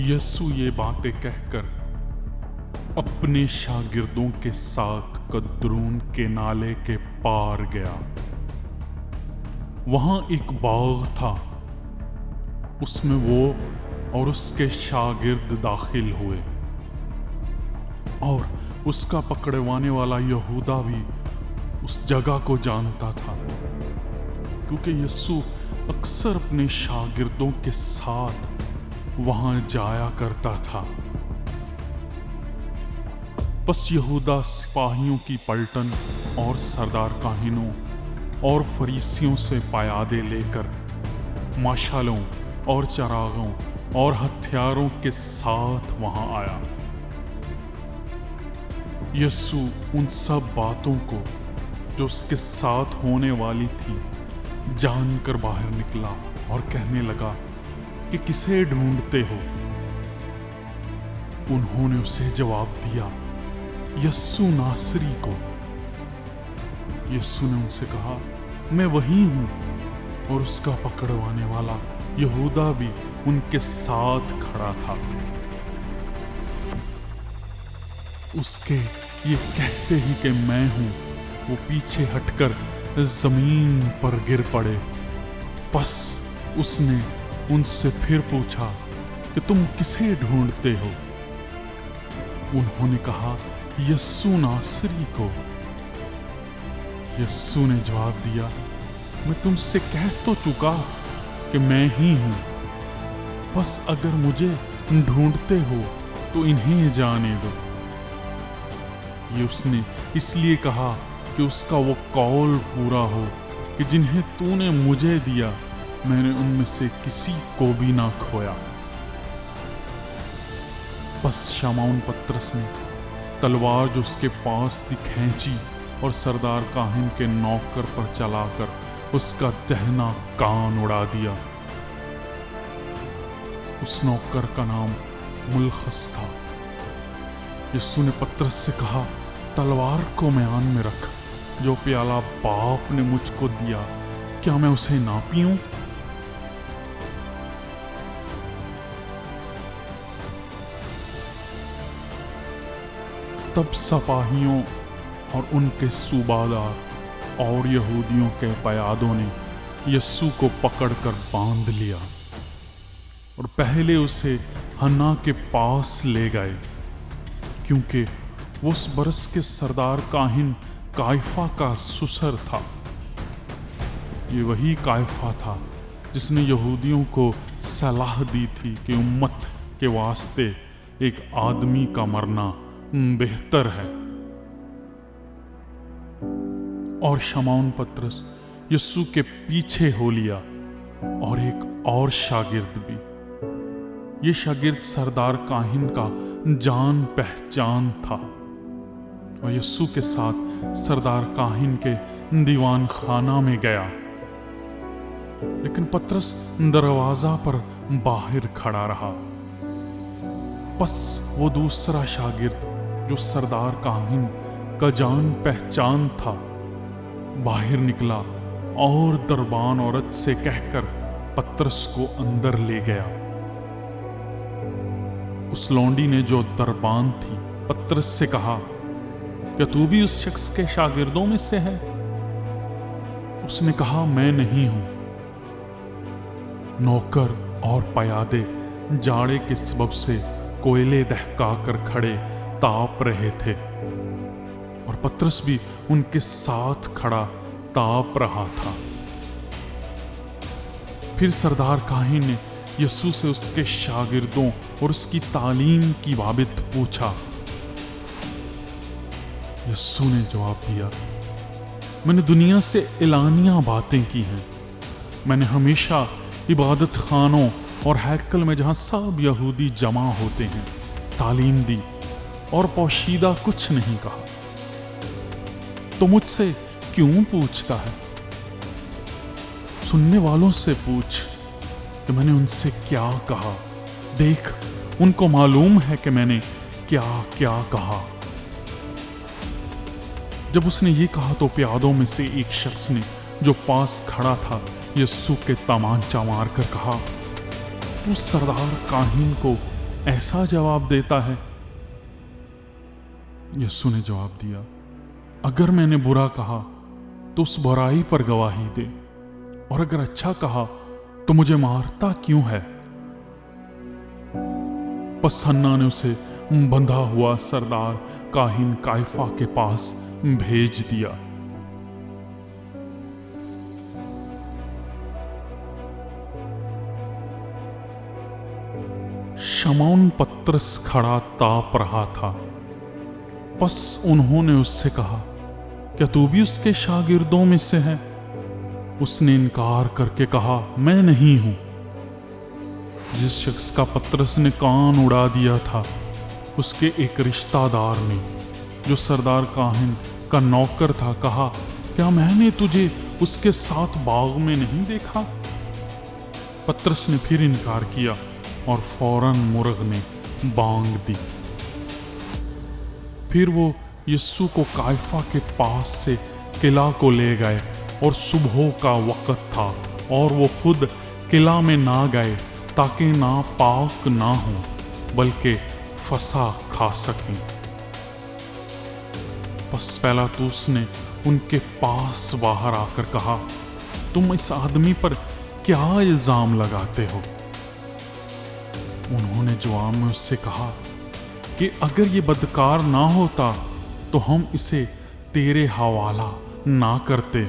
यीशु ये बातें कहकर अपने शागिर्दों के साथ कद्रून के नाले के पार गया। वहां एक बाग था, उसमें वो और उसके शागिर्द दाखिल हुए और उसका पकड़वाने वाला यहूदा भी उस जगह को जानता था, क्योंकि यीशु अक्सर अपने शागिर्दों के साथ वहां जाया करता था। बस यहूदा सिपाहियों की पलटन और सरदार काहिनों और फरीसियों से पयादे लेकर मशालों और चरागों और हथियारों के साथ वहां आया। यीशु उन सब बातों को जो उसके साथ होने वाली थी जानकर बाहर निकला और कहने लगा कि किसे ढूंढते हो? उन्होंने उसे जवाब दिया, यीशु नासरी को। यीशु ने उनसे कहा, मैं वही हूं। और उसका पकड़वाने वाला यहूदा भी उनके साथ खड़ा था। उसके ये कहते ही कि मैं हूं, वो पीछे हटकर जमीन पर गिर पड़े। बस उसने उनसे फिर पूछा कि तुम किसे ढूंढते हो? उन्होंने कहा, यीशु नासरी को। यीशु ने जवाब दिया, मैं तुमसे कह तो चुका कि मैं ही हूं। बस अगर मुझे ढूंढते हो तो इन्हें जाने दो। ये उसने इसलिए कहा कि उसका वो कौल पूरा हो कि जिन्हें तूने मुझे दिया मैंने उनमें से किसी को भी ना खोया। बस शमौन पतरस ने तलवार जो उसके पास थी खींची और सरदार काहिन के नौकर पर चलाकर उसका दहना कान उड़ा दिया। उस नौकर का नाम मुलखस था। यीशु ने पतरस से कहा, तलवार को म्यान में रख। जो प्याला बाप ने मुझको दिया, क्या मैं उसे ना पीऊं? तब सिपाहियों और उनके सूबादार और यहूदियों के पयादों ने यीशु को पकड़कर बांध लिया और पहले उसे हन्ना के पास ले गए, क्योंकि वो उस बरस के सरदार काहिन काइफा का ससुर था। ये वही काइफा था जिसने यहूदियों को सलाह दी थी कि उम्मत के वास्ते एक आदमी का मरना बेहतर है। और शमौन पतरस यीशु के पीछे हो लिया और एक और शागिर्द भी। ये शागिर्द सरदार काहिन का जान पहचान था और यीशु के साथ सरदार काहिन के दीवान खाना में गया। लेकिन पतरस दरवाजा पर बाहर खड़ा रहा। बस वो दूसरा शागिर्द जो सरदार काहिन का जान पहचान था बाहर निकला और दरबान औरत से कहकर पतरस को अंदर ले गया। उस लौंडी ने जो दरबान थी पतरस से कहा, क्या तू भी उस शख्स के शागिर्दों में से है? उसने कहा, मैं नहीं हूं। नौकर और पयादे जाड़े के सबब से कोयले दहका कर खड़े ताप रहे थे और पतरस भी उनके साथ खड़ा ताप रहा था। फिर सरदार काहिन ने यीशु से उसके शागिर्दों और उसकी तालीम की बाबत पूछा। यीशु ने जवाब दिया, मैंने दुनिया से एलानिया बातें की हैं। मैंने हमेशा इबादत खानों और हैकल में जहां सब यहूदी जमा होते हैं तालीम दी और पोशीदा कुछ नहीं कहा। तो मुझसे क्यों पूछता है? सुनने वालों से पूछ कि मैंने उनसे क्या कहा। देख, उनको मालूम है कि मैंने क्या क्या कहा। जब उसने ये कहा तो प्यादों में से एक शख्स ने जो पास खड़ा था यीशु के तमांचा मार कर कहा, तू सरदार काहिन को ऐसा जवाब देता है? यीशु ने जवाब दिया, अगर मैंने बुरा कहा तो उस बुराई पर गवाही दे, और अगर अच्छा कहा तो मुझे मारता क्यों है? बस हन्ना ने उसे बंधा हुआ सरदार काहिन काइफा के पास भेज दिया। शमौन पतरस खड़ा ताप रहा था। बस उन्होंने उससे कहा, क्या तू भी उसके शागिर्दों में से है? उसने इनकार करके कहा, मैं नहीं हूं। जिस शख्स का पतरस ने कान उड़ा दिया था, उसके एक रिश्तेदार ने, जो सरदार काहिन का नौकर था, कहा, क्या मैंने तुझे उसके साथ बाग में नहीं देखा? पतरस ने फिर इनकार किया और फौरन मुर्ग ने बांग दी। फिर वो यीशु को काइफा के पास से किला को ले गए, और सुबह का वक़्त था और वो खुद किला में ना गए ताकि ना पाक ना हो बल्कि फसा खा सकें। बस पिलातुस ने उनके पास बाहर आकर कहा, तुम इस आदमी पर क्या इल्जाम लगाते हो? उन्होंने जवाब में उससे कहा कि अगर ये बदकार ना होता तो हम इसे तेरे हवाला ना करते।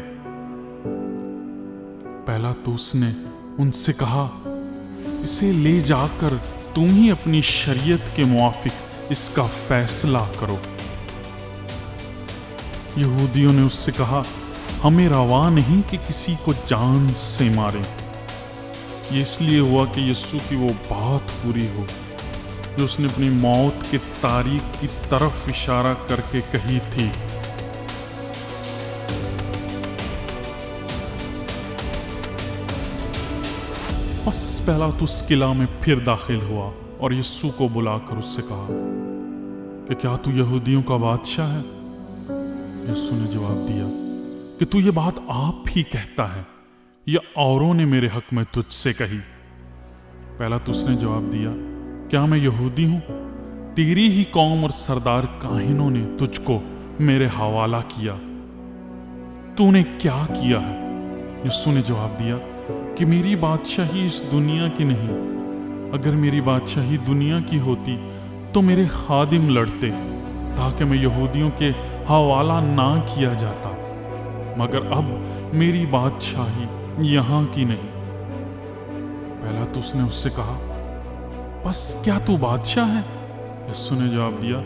पिलातुस ने उनसे कहा, इसे ले जाकर तुम ही अपनी शरीयत के मुआफिक इसका फैसला करो। यहूदियों ने उससे कहा, हमें रवा नहीं कि किसी को जान से मारे। ये इसलिए हुआ कि यीशु की वो बात पूरी हो जो उसने अपनी मौत की तारीख की तरफ इशारा करके कही थी। बस पिलातुस किला में फिर दाखिल हुआ और यीशु को बुलाकर उससे कहा कि क्या तू यहूदियों का बादशाह है? यीशु ने जवाब दिया कि तू ये बात आप ही कहता है या औरों ने मेरे हक में तुझसे कही? पिलातुस ने जवाब दिया, क्या मैं यहूदी हूं? तेरी ही कौम और सरदार काहिनों ने तुझको मेरे हवाला किया। तूने क्या किया है? यीशु ने जवाब दिया कि मेरी बादशाही इस दुनिया की नहीं। अगर मेरी बादशाही दुनिया की होती तो मेरे खादिम लड़ते ताकि मैं यहूदियों के हवाला ना किया जाता, मगर अब मेरी बादशाही यहाँ की नहीं। पिलातुस ने उससे कहा, बस क्या तू बादशाह है? यीशु ने जवाब दिया,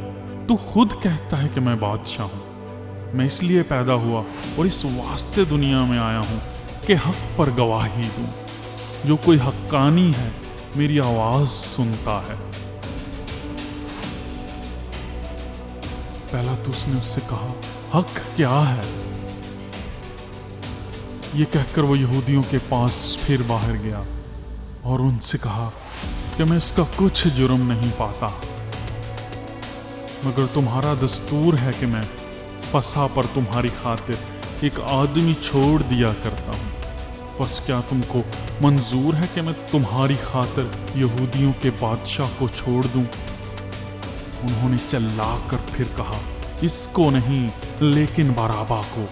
तू खुद कहता है कि मैं बादशाह हूँ। मैं इसलिए पैदा हुआ और इस वास्ते दुनिया में आया हूँ कि हक पर गवाही दूं। जो कोई हक्कानी है मेरी आवाज सुनता है। पिलातुस ने उससे कहा, हक क्या है? ये कहकर वो यहूदियों के पास फिर बाहर गया और उनसे कहा कि मैं इसका कुछ जुर्म नहीं पाता, मगर तुम्हारा दस्तूर है कि मैं फसा पर तुम्हारी खातिर एक आदमी छोड़ दिया करता हूँ। बस क्या तुमको मंजूर है कि मैं तुम्हारी खातिर यहूदियों के बादशाह को छोड़ दूं? उन्होंने चिल्लाकर फिर कहा, इसको नहीं लेकिन बराबा को।